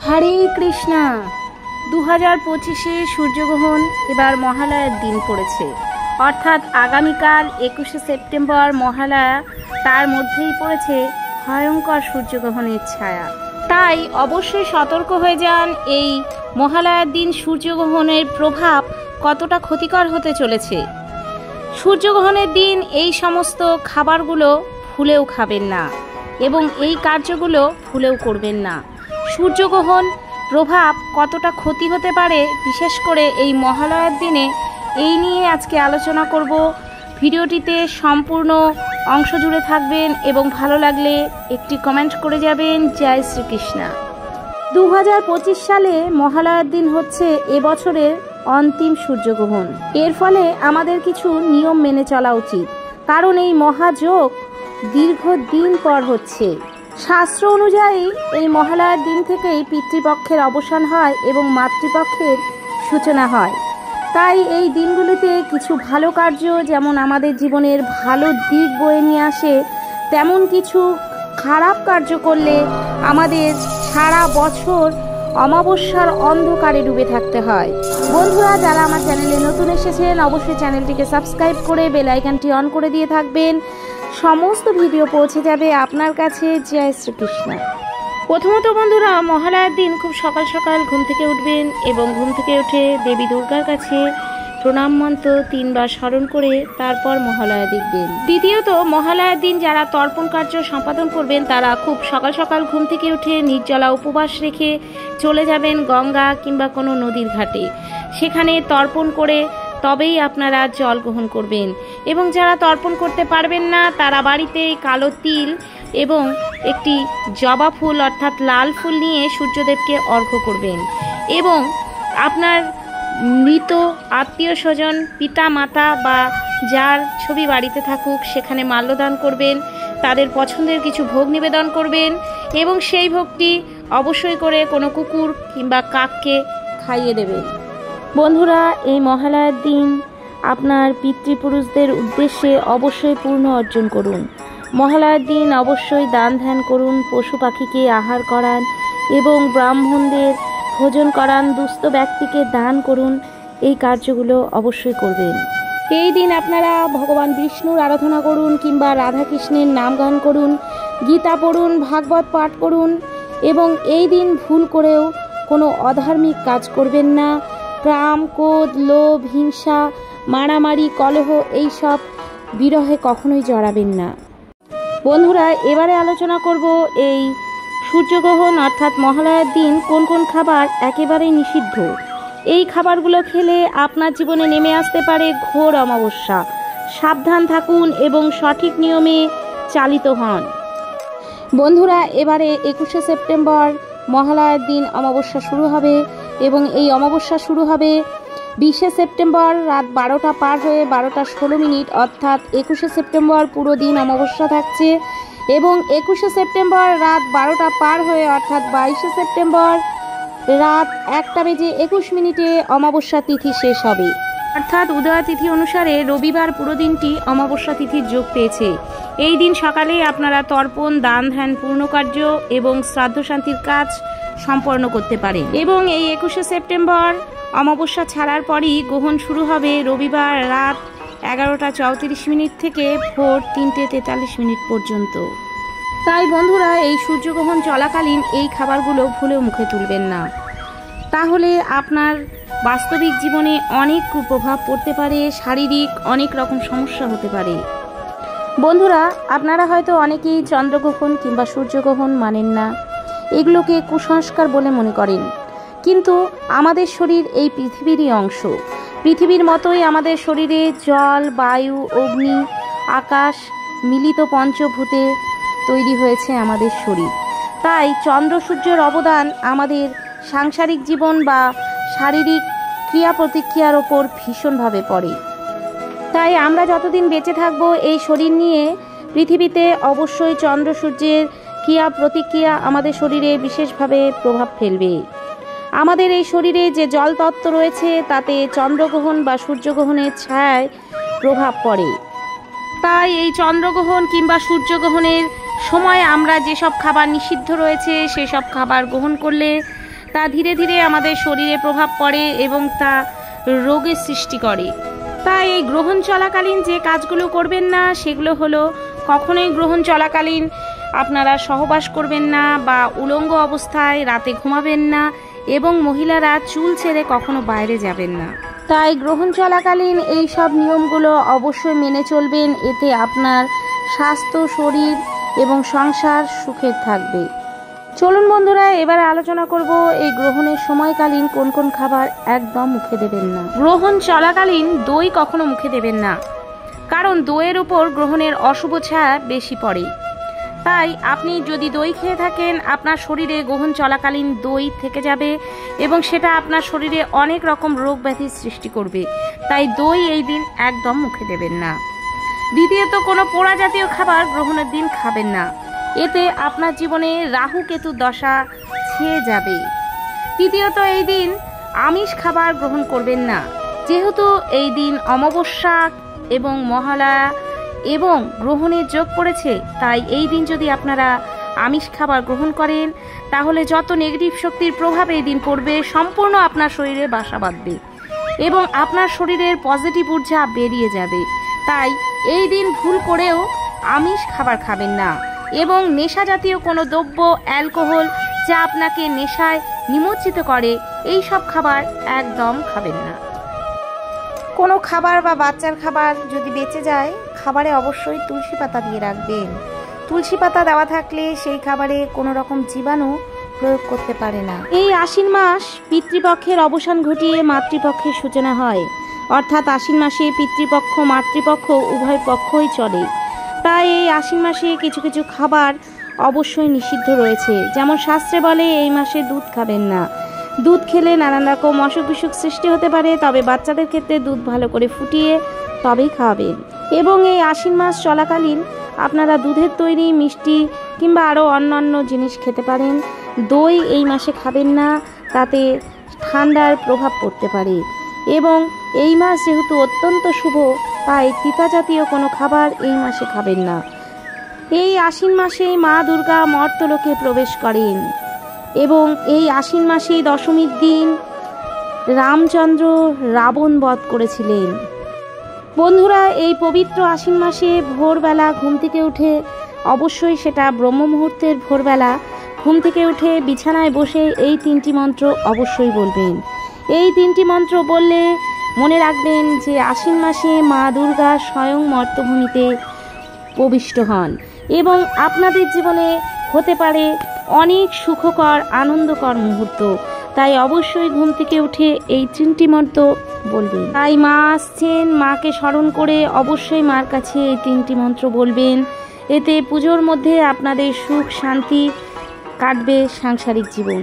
হরে কৃষ্ণা। 2025-এ সূর্যগ্রহণ এবার মহালয়ার দিন পড়েছে, অর্থাৎ আগামীকাল 21শে সেপ্টেম্বর মহালয়া, তার মধ্যেই পড়েছে ভয়ঙ্কর সূর্যগ্রহণের ছায়া। তাই অবশ্যই সতর্ক হয়ে যান। এই মহালয়ার দিন সূর্যগ্রহণের প্রভাব কতটা ক্ষতিকর হতে চলেছে। সূর্যগ্রহণের দিন এই সমস্ত খাবারগুলো ভুলেও খাবেন না এবং এই কার্যগুলো ভুলেও করবেন না। সূর্যগ্রহণ প্রভাব কতটা ক্ষতি হতে পারে, বিশেষ করে এই মহালয়ার দিনে, এই নিয়ে আজকে আলোচনা করব। ভিডিওটিতে সম্পূর্ণ অংশ জুড়ে থাকবেন এবং ভালো লাগলে একটি কমেন্ট করে যাবেন। জয় শ্রীকৃষ্ণ। 2025 সালে মহালয়ার দিন হচ্ছে এবছরের অন্তিম সূর্যগ্রহণ। এর ফলে আমাদের কিছু নিয়ম মেনে চলা উচিত, কারণ এই মহাযোগ দীর্ঘদিন পর হচ্ছে। শাস্ত্র অনুযায়ী এই মহালয়ার দিন থেকেই পিতৃপক্ষের অবসান হয় এবং মাতৃপক্ষের সূচনা হয়। তাই এই দিনগুলিতে কিছু ভালো কার্য যেমন আমাদের জীবনের ভালো দিক বয়ে নিয়ে আসে, তেমন কিছু খারাপ কার্য করলে আমাদের সারা বছর অমাবস্যার অন্ধকারে ডুবে থাকতে হয়। বন্ধুরা, যারা আমার চ্যানেলে নতুন এসেছেন অবশ্যই চ্যানেলটিকে সাবস্ক্রাইব করে বেল আইকনটি অন করে দিয়ে থাকবেন। সমস্ত ভিডিও পৌঁছে যাবে আপনার কাছে। জয় শ্রীকৃষ্ণ। প্রথমত বন্ধুরা, মহালয়ার দিন খুব সকাল সকাল ঘুম থেকে উঠবেন এবং ঘুম থেকে উঠে দেবী দুর্গার কাছে প্রণাম মন্ত্র 3 বার স্মরণ করে তারপর মহালয়া দেখবেন। দ্বিতীয়ত, মহালয়ার দিন যারা তর্পণ কার্য সম্পাদন করবেন তারা খুব সকাল সকাল ঘুম থেকে উঠে নির্জলা উপবাস রেখে চলে যাবেন গঙ্গা কিংবা কোনো নদীর ঘাটে। সেখানে তর্পণ করে তবেই আপনারা জল গ্রহণ করবেন। এবং যারা তর্পণ করতে পারবেন না তারা বাড়িতে কালো তিল এবং একটি জবা ফুল অর্থাৎ লাল ফুল নিয়ে সূর্যদেবকে অর্ঘ্য করবেন এবং আপনার মৃত আত্মীয় স্বজন, পিতা মাতা বা যার ছবি বাড়িতে থাকুক সেখানে মাল্যদান করবেন, তাদের পছন্দের কিছু ভোগ নিবেদন করবেন এবং সেই ভোগটি অবশ্যই করে কোনো কুকুর কিংবা কাককে খাইয়ে দেবেন। বন্ধুরা, এই মহালয়ার দিন আপনার পিতৃপুরুষদের উদ্দেশ্যে অবশ্যই পূর্ণ অর্জন করুন। মহালয়ার দিন অবশ্যই দান ধ্যান করুন, পশু পাখিকে আহার করান এবং ব্রাহ্মণদের ভোজন করান, দুস্থ ব্যক্তিকে দান করুন। এই কার্যগুলো অবশ্যই করবেন। এই দিন আপনারা ভগবান বিষ্ণুর আরাধনা করুন কিংবা রাধাকৃষ্ণের নাম গান করুন, গীতা পড়ুন, ভাগবত পাঠ করুন এবং এই দিন ভুল করেও কোনো অধার্মিক কাজ করবেন না। কাম, ক্রোধ, লোভ, হিংসা, মারামারি, কলহ এইসব বিরহে কখনোই জড়াবেন না। বন্ধুরা, এবারে আলোচনা করব এই সূর্যগ্রহণ অর্থাৎ মহালয়ার দিন কোন কোন খাবার একেবারেই নিষিদ্ধ। এই খাবারগুলো খেলে আপনার জীবনে নেমে আসতে পারে ঘোর অমাবস্যা। সাবধান থাকুন এবং সঠিক নিয়মে চালিত হন। বন্ধুরা, এবারে 21শে সেপ্টেম্বর মহালয়ার দিন অমাবস্যা শুরু হবে এবং এই অমাবস্যা শুরু হবে 20শে সেপ্টেম্বর রাত 12টা পার হয়ে 12টা 16 মিনিট, অর্থাৎ 21শে সেপ্টেম্বর পুরো দিন অমাবস্যা থাকছে এবং 21শে সেপ্টেম্বর রাত 12টা পার হয়ে অর্থাৎ 22শে সেপ্টেম্বর রাত 1টা বেজে 21 মিনিটে অমাবস্যা তিথি শেষ হবে। অর্থাৎ উদয় তিথি অনুসারে রবিবার পুরো দিনটি অমাবস্যা তিথির যোগ পেয়েছে। এই দিন সকালে আপনারা তর্পণ, দান ধ্যান, পূর্ণ কার্য এবং শ্রাদ্ধ শান্তির কাজ সম্পন্ন করতে পারেন এবং এই 21শে সেপ্টেম্বর অমাবস্যা ছাড়ার পরই গ্রহণ শুরু হবে রবিবার রাত 11টা 34 মিনিট থেকে ভোর 3টে 43 মিনিট পর্যন্ত। তাই বন্ধুরা, এই সূর্যগ্রহণ চলাকালীন এই খাবারগুলো ভুলেও মুখে তুলবেন না, তাহলে আপনার বাস্তবিক জীবনে অনেক কুপ্রভাব পড়তে পারে, শারীরিক অনেক রকম সমস্যা হতে পারে। বন্ধুরা, আপনারা হয়তো অনেকেই চন্দ্রগ্রহণ কিংবা সূর্যগ্রহণ মানেন না, এগুলোকে কুসংস্কার বলে মনে করেন। কিন্তু আমাদের শরীর এই পৃথিবীরই অংশ। পৃথিবীর মতোই আমাদের শরীরে জল, বায়ু, অগ্নি, আকাশ মিলিত পঞ্চভূতে তৈরি হয়েছে আমাদের শরীর। তাই চন্দ্র সূর্যের অবদান আমাদের সাংসারিক জীবন বা শারীরিক ক্রিয়া প্রতিক্রিয়ার ওপর ভীষণভাবে পড়ে। তাই আমরা যতদিন বেঁচে থাকব এই শরীর নিয়ে পৃথিবীতে অবশ্যই চন্দ্র সূর্যের ক্রিয়া প্রতিক্রিয়া আমাদের শরীরে বিশেষভাবে প্রভাব ফেলবে। আমাদের এই শরীরে যে জল তত্ত্ব রয়েছে তাতে চন্দ্রগ্রহণ বা সূর্যগ্রহণের ছায়ায় প্রভাব পড়ে। তাই এই চন্দ্রগ্রহণ কিংবা সূর্যগ্রহণের সময় আমরা যেসব খাবার নিষিদ্ধ রয়েছে সেসব খাবার গ্রহণ করলে তা ধীরে ধীরে আমাদের শরীরে প্রভাব পড়ে এবং তা রোগের সৃষ্টি করে। তাই এই গ্রহণ চলাকালীন যে কাজগুলো করবেন না সেগুলো হলো, কখনোই গ্রহণ চলাকালীন আপনারা সহবাস করবেন না বা উলঙ্গ অবস্থায় রাতে ঘুমাবেন না, এবং মহিলারা চুল ছেড়ে কখনো বাইরে যাবেন না। তাই গ্রহণ চলাকালীন এই সব নিয়মগুলো অবশ্যই মেনে চলবেন, এতে আপনার স্বাস্থ্য, শরীর এবং সংসার সুখের থাকবে। চলুন বন্ধুরা, এবার আলোচনা করব এই গ্রহণের সময়কালীন কোন কোন খাবার একদম মুখে দেবেন না। গ্রহণ চলাকালীন দই কখনো মুখে দেবেন না, কারণ দইয়ের উপর গ্রহণের অশুভ ছায়া বেশি পড়ে। তাই আপনি যদি দই খেয়ে থাকেন, আপনার শরীরে গ্রহণ চলাকালীন দই থেকে যাবে এবং সেটা আপনার শরীরে অনেক রকম রোগ ব্যাধির সৃষ্টি করবে। তাই দই এই দিন একদম মুখে দেবেন না। দ্বিতীয়ত, কোনো পোড়া জাতীয় খাবার গ্রহণের দিন খাবেন না, এতে আপনার জীবনে রাহু কেতুর দশা ছেয়ে যাবে। তৃতীয়ত, এই দিন আমিষ খাবার গ্রহণ করবেন না, যেহেতু এই দিন অমাবস্যা এবং মহালয়া এবং গ্রহণের যোগ পড়েছে। তাই এই দিন যদি আপনারা আমিষ খাবার গ্রহণ করেন, তাহলে যত নেগেটিভ শক্তির প্রভাব এই দিন পড়বে সম্পূর্ণ আপনার শরীরে বাসা বাঁধবে এবং আপনার শরীরের পজিটিভ ঊর্জা বেরিয়ে যাবে। তাই এই দিন ভুল করেও আমিষ খাবার খাবেন না, এবং নেশা জাতীয় কোনো দ্রব্য, অ্যালকোহল যা আপনাকে নেশায় নিমজ্জিত করে, এই সব খাবার একদম খাবেন না। কোনো খাবার বা বাচ্চার খাবার যদি বেঁচে যায়, খাবারে অবশ্যই তুলসী পাতা দিয়ে রাখবেন। তুলসী পাতা দেওয়া থাকলে সেই খাবারে কোনো রকম জীবাণু প্রয়োগ করতে পারে না। এই আশ্বিন মাস পিতৃপক্ষের অবসান ঘটিয়ে মাতৃপক্ষের সূচনা হয়, অর্থাৎ আশ্বিন মাসে পিতৃপক্ষ মাতৃপক্ষ উভয় পক্ষই চলে। তাই এই আশ্বিন মাসে কিছু কিছু খাবার অবশ্যই নিষিদ্ধ রয়েছে। যেমন শাস্ত্রে বলে এই মাসে দুধ খাবেন না, দুধ খেলে নানান রকম অসুখ বিসুখ সৃষ্টি হতে পারে। তবে বাচ্চাদের ক্ষেত্রে দুধ ভালো করে ফুটিয়ে তবেই খাওয়াবেন। এবং এই আশ্বিন মাস চলাকালীন আপনারা দুধের তৈরি মিষ্টি কিংবা আরও অন্যান্য জিনিস খেতে পারেন। দই এই মাসে খাবেন না, তাতে ঠান্ডার প্রভাব পড়তে পারে। এবং এই মাস যেহেতু অত্যন্ত শুভ, তাই তিতা জাতীয় কোনো খাবার এই মাসে খাবেন না। এই আশ্বিন মাসে মা দুর্গা মর্ত্যলোকে প্রবেশ করেন, এবং এই আশ্বিন মাসে দশমীর দিন রামচন্দ্র রাবণ বধ করেছিলেন। বন্ধুরা, এই পবিত্র আশ্বিন মাসে ভোরবেলা ঘুম থেকে উঠে, অবশ্যই সেটা ব্রহ্ম মুহূর্তের ভোরবেলা ঘুম থেকে উঠে বিছানায় বসে এই 3টি মন্ত্র অবশ্যই বলবেন। এই 3টি মন্ত্র বললে মনে রাখবেন যে আশ্বিন মাসে মা দুর্গা স্বয়ং মর্তভূমিতে প্রবিষ্ট হন এবং আপনাদের জীবনে হতে পারে অনেক সুখকর আনন্দকর মুহূর্ত। তাই অবশ্যই ঘুম থেকে উঠে এই 3টি মন্ত্র বলবেন। তাই মা আসছেন, মাকে স্মরণ করে অবশ্যই মার কাছে এই 3টি মন্ত্র বলবেন। এতে পুজোর মধ্যে আপনাদের সুখ শান্তি কাটবে সাংসারিক জীবন।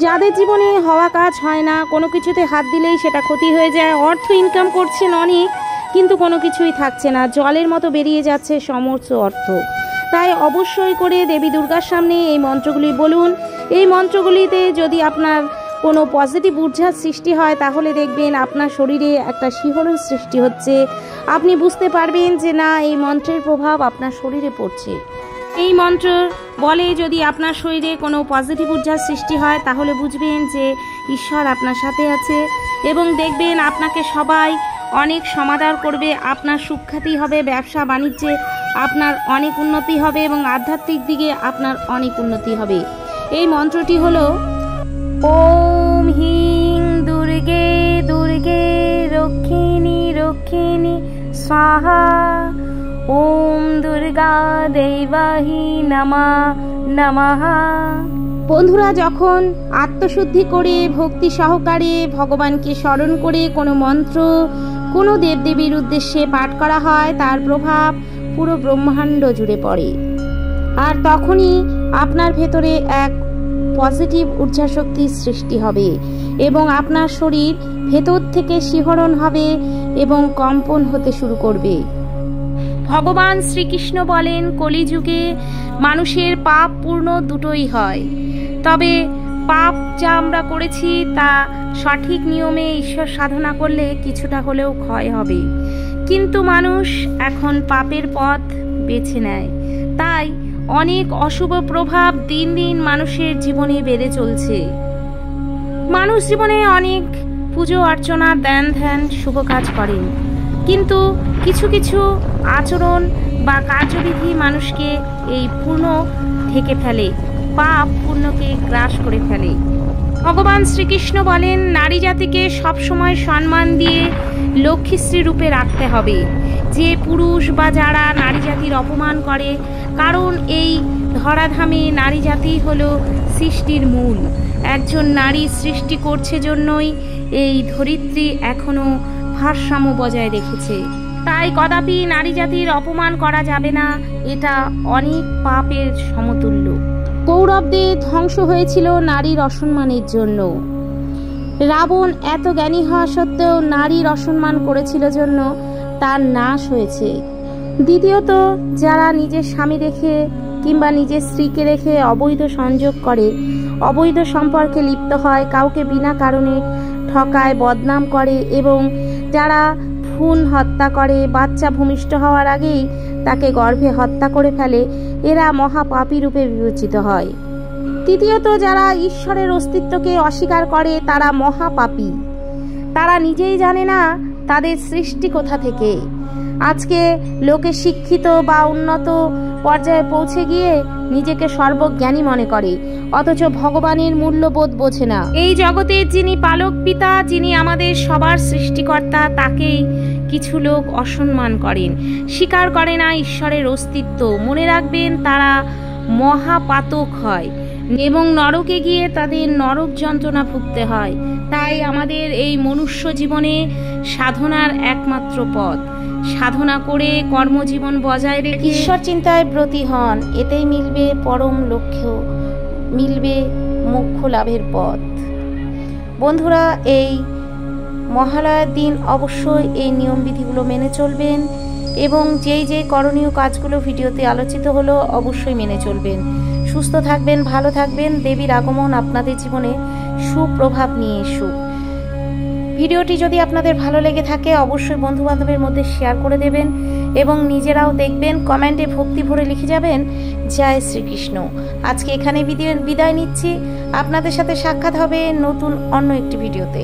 যাদের জীবনে হওয়া কাজ হয় না, কোনো কিছুতে হাত দিলেই সেটা ক্ষতি হয়ে যায়, অর্থ ইনকাম করছেন অনেক কিন্তু কোনো কিছুই থাকছে না, জলের মতো বেরিয়ে যাচ্ছে সমস্ত অর্থ, তাই অবশ্যই করে দেবী দুর্গার সামনে এই মন্ত্রগুলি বলুন। এই মন্ত্রগুলিতে যদি আপনার কোনো পজিটিভ ঊর্জার সৃষ্টি হয়, তাহলে দেখবেন আপনার শরীরে একটা শিহরণ সৃষ্টি হচ্ছে। আপনি বুঝতে পারবেন যে না, এই মন্ত্রের প্রভাব আপনার শরীরে পড়ছে। এই মন্ত্র বলে যদি আপনার শরীরে কোনো পজিটিভ ঊর্জার সৃষ্টি হয়, তাহলে বুঝবেন যে ঈশ্বর আপনার সাথে আছে এবং দেখবেন আপনাকে সবাই অনেক সমাদর করবে, আপনার সুখ্যাতি হবে, ব্যবসা বাণিজ্যে আপনার অনেক উন্নতি হবে এবং আধ্যাত্মিক দিকে আপনার অনেক উন্নতি হবে। এই মন্ত্রটি হলো ওম হিং দুর্গে দুর্গে রক্ষিণী রক্ষিণী স্বাহা ওম দুর্গা দেবাহি নমঃ নমঃ। বন্ধুরা, যখন আত্মশুদ্ধি করে ভক্তি সহকারে ভগবানকে স্মরণ করে কোনো মন্ত্র কোনো দেবদেবীর উদ্দেশ্যে পাঠ করা হয়, তার প্রভাব পুরো ব্রহ্মাণ্ড জুড়ে পড়ে, আর তখনই আপনার ভেতরে এক পজিটিভ ঊর্জা শক্তির সৃষ্টি হবে এবং আপনার শরীর ভেতর থেকে শিহরণ হবে এবং কম্পন হতে শুরু করবে। ভগবান শ্রীকৃষ্ণ বলেন, কলিযুগে মানুষের পাপ পূর্ণ দুটোই হয়, তবে পাপ যা আমরা করেছি তা সঠিক নিয়মে ঈশ্বর সাধনা করলে কিছুটা হলেও ক্ষয় হবে, কিন্তু মানুষ এখন পাপের পথ বেছে নেয়, তাই অনেক অশুভ প্রভাব দিন দিন মানুষের জীবনে বেড়ে চলছে। মানুষ জীবনে অনেক পুজো অর্চনা ধ্যান শুভ কাজ করেন, কিন্তু কিছু কিছু আচরণ বা কার্যবিধি মানুষকে এই পূর্ণ ঢেকে ফেলে, পাপ পুণ্যকে গ্রাস করে ফেলে। ভগবান শ্রীকৃষ্ণ বলেন, নারী জাতিকে সবসময় সম্মান দিয়ে লক্ষ্মীশ্রী রূপে রাখতে হবে। যে পুরুষ বা যারা নারী জাতির অপমান করে, কারণ এই ধরাধামে নারী জাতি হলো সৃষ্টির মূল। একজন নারী সৃষ্টি করছে জন্যই এই ধরিত্রী এখনো ভারসাম্য বজায় রেখেছে। তাই কদাপি নারী জাতির অপমান করা যাবে না, এটা অনেক পাপের সমতুল্য। কৌরবদের ধ্বংস হয়েছিল নারীর অসম্মানের জন্য। রাবণ এত জ্ঞানী হওয়া সত্ত্বেও নারীর অসম্মান করেছিল জন্য তার নাশ হয়েছে। দ্বিতীয়ত, যারা নিজের স্বামী রেখে কিংবা নিজের স্ত্রীকে রেখে অবৈধ সংযোগ করে, অবৈধ সম্পর্কে লিপ্ত হয়, কাউকে বিনা কারণে ঠকায়, বদনাম করে এবং যারা ভ্রূণ হত্যা করে, বাচ্চা ভূমিষ্ঠ হওয়ার আগেই তাকে গর্ভে হত্যা করে ফেলে, এরা মহাপাপী রূপে বিবেচিত হয়। তৃতীয়ত, যারা ঈশ্বরের অস্তিত্বকে অস্বীকার করে তারা মহাপাপী। তারা নিজেই জানে না তাদের সৃষ্টি কোথা থেকে। আজকে লোকে শিক্ষিত বা উন্নত পর্যায়ে পৌঁছে গিয়ে নিজেকে সর্বজ্ঞানী মনে করে, অথচ ভগবানের মূল্যবোধ বোঝে না। এই জগতের যিনি পালক পিতা, যিনি আমাদের সবার সৃষ্টিকর্তা, তাকেই কিছু লোক অসম্মান করেন, স্বীকার করে না ঈশ্বরের অস্তিত্ব। মনে রাখবেন, তারা মহাপাতক হয় এবং নরকে গিয়ে তাদের নরক যন্ত্রণা ভুগতে হয়। তাই আমাদের এই মনুষ্য জীবনে সাধনার একমাত্র পথ, সাধনা করে কর্মজীবন বজায় রেখে ঈশ্বর চিন্তায় ব্রতী হন। এতেই মিলবে পরম লক্ষ্য, মিলবে মোক্ষ লাভের পথ। বন্ধুরা, এই মহালয়ার দিন অবশ্যই এই নিয়মবিধিগুলো মেনে চলবেন এবং যেই করণীয় কাজগুলো ভিডিওতে আলোচিত হলো অবশ্যই মেনে চলবেন। সুস্থ থাকবেন, ভালো থাকবেন। দেবীর আগমন আপনাদের জীবনে সুপ্রভাব নিয়ে এসুক। ভিডিওটি যদি আপনাদের ভালো লেগে থাকে অবশ্যই বন্ধু বান্ধবের মধ্যে শেয়ার করে দেবেন এবং নিজেরাও দেখবেন, কমেন্টে ভক্তি ভরে লিখে যাবেন জয় শ্রীকৃষ্ণ। আজকে এখানে বিদায় নিচ্ছি। আপনাদের সাথে সাক্ষাৎ হবে নতুন অন্য একটি ভিডিওতে।